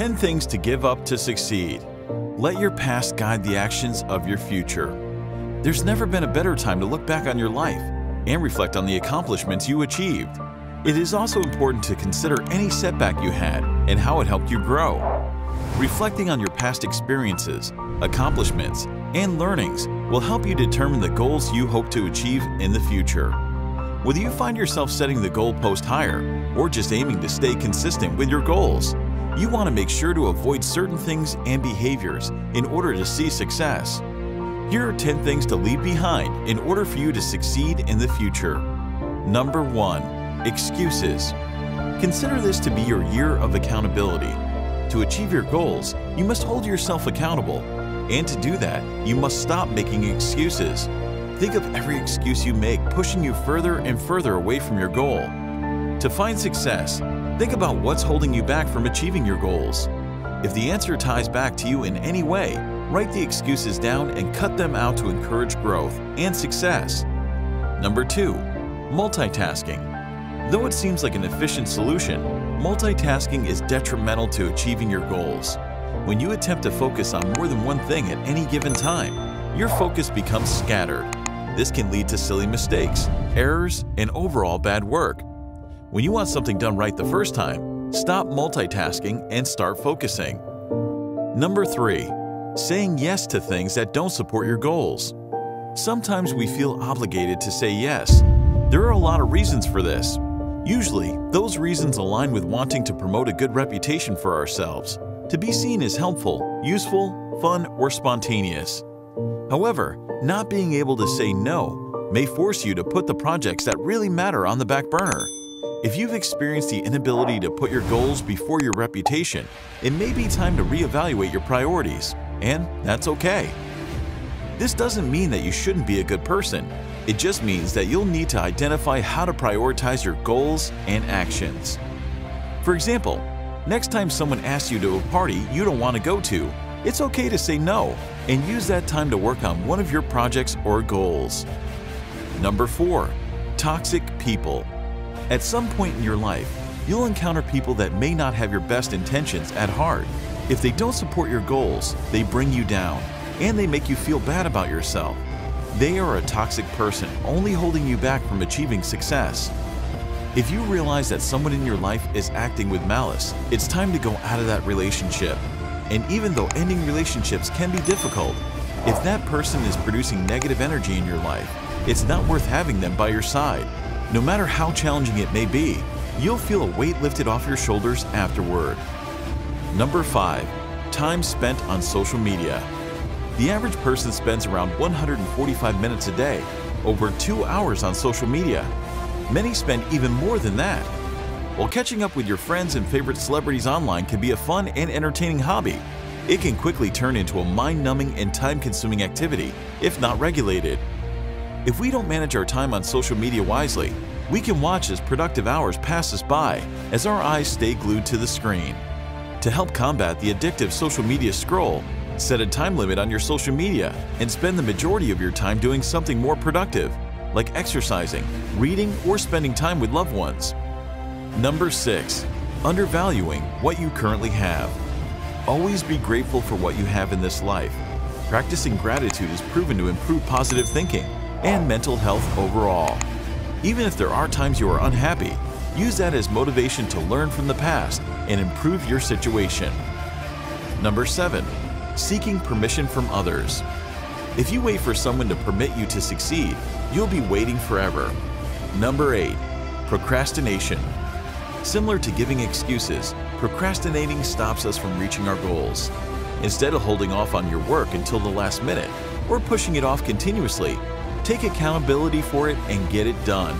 10 things to give up to succeed. Let your past guide the actions of your future. There's never been a better time to look back on your life and reflect on the accomplishments you achieved. It is also important to consider any setback you had and how it helped you grow. Reflecting on your past experiences, accomplishments, and learnings will help you determine the goals you hope to achieve in the future. Whether you find yourself setting the goalpost higher or just aiming to stay consistent with your goals, you want to make sure to avoid certain things and behaviors in order to see success. Here are 10 things to leave behind in order for you to succeed in the future. Number 1. Excuses. Consider this to be your year of accountability. To achieve your goals, you must hold yourself accountable. And to do that, you must stop making excuses. Think of every excuse you make pushing you further and further away from your goal. To find success, think about what's holding you back from achieving your goals. If the answer ties back to you in any way, write the excuses down and cut them out to encourage growth and success. Number 2. Multitasking. Though it seems like an efficient solution, multitasking is detrimental to achieving your goals. When you attempt to focus on more than one thing at any given time, your focus becomes scattered. This can lead to silly mistakes, errors, and overall bad work. When you want something done right the first time, stop multitasking and start focusing. Number 3. Saying yes to things that don't support your goals. Sometimes we feel obligated to say yes. There are a lot of reasons for this. Usually, those reasons align with wanting to promote a good reputation for ourselves, to be seen as helpful, useful, fun, or spontaneous. However, not being able to say no may force you to put the projects that really matter on the back burner. If you've experienced the inability to put your goals before your reputation, it may be time to reevaluate your priorities, and that's okay. This doesn't mean that you shouldn't be a good person. It just means that you'll need to identify how to prioritize your goals and actions. For example, next time someone asks you to a party you don't want to go to, it's okay to say no and use that time to work on one of your projects or goals. Number 4. Toxic people. At some point in your life, you'll encounter people that may not have your best intentions at heart. If they don't support your goals, they bring you down, and they make you feel bad about yourself. They are a toxic person, only holding you back from achieving success. If you realize that someone in your life is acting with malice, it's time to go out of that relationship. And even though ending relationships can be difficult, if that person is producing negative energy in your life, it's not worth having them by your side. No matter how challenging it may be, you'll feel a weight lifted off your shoulders afterward. Number 5. Time spent on social media. The average person spends around 145 minutes a day, over 2 hours on social media. Many spend even more than that. While catching up with your friends and favorite celebrities online can be a fun and entertaining hobby, it can quickly turn into a mind-numbing and time-consuming activity if not regulated. If we don't manage our time on social media wisely, we can watch as productive hours pass us by as our eyes stay glued to the screen. To help combat the addictive social media scroll, set a time limit on your social media and spend the majority of your time doing something more productive, like exercising, reading, or spending time with loved ones. Number 6. Undervaluing what you currently have. Always be grateful for what you have in this life. Practicing gratitude is proven to improve positive thinking and mental health overall. Even if there are times you are unhappy, use that as motivation to learn from the past and improve your situation. Number 7. Seeking permission from others. If you wait for someone to permit you to succeed, you'll be waiting forever. Number 8. Procrastination. Similar to giving excuses, procrastinating stops us from reaching our goals. Instead of holding off on your work until the last minute or pushing it off continuously, take accountability for it and get it done.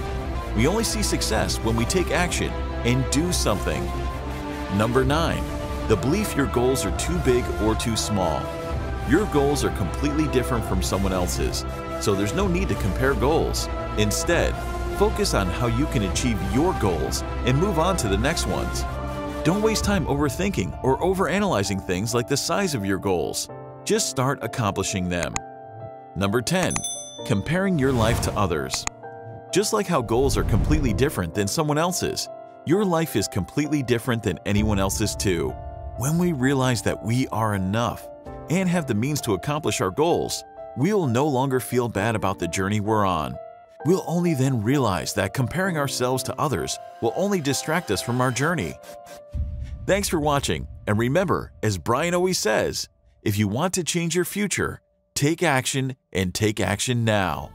We only see success when we take action and do something. Number 9. The belief your goals are too big or too small. Your goals are completely different from someone else's, so there's no need to compare goals. Instead, focus on how you can achieve your goals and move on to the next ones. Don't waste time overthinking or overanalyzing things like the size of your goals. Just start accomplishing them. Number 10. Comparing your life to others. Just like how goals are completely different than someone else's, your life is completely different than anyone else's too. When we realize that we are enough and have the means to accomplish our goals, we'll no longer feel bad about the journey we're on. We'll only then realize that comparing ourselves to others will only distract us from our journey. Thanks for watching, and remember, as Brian always says, if you want to change your future, take action and take action now.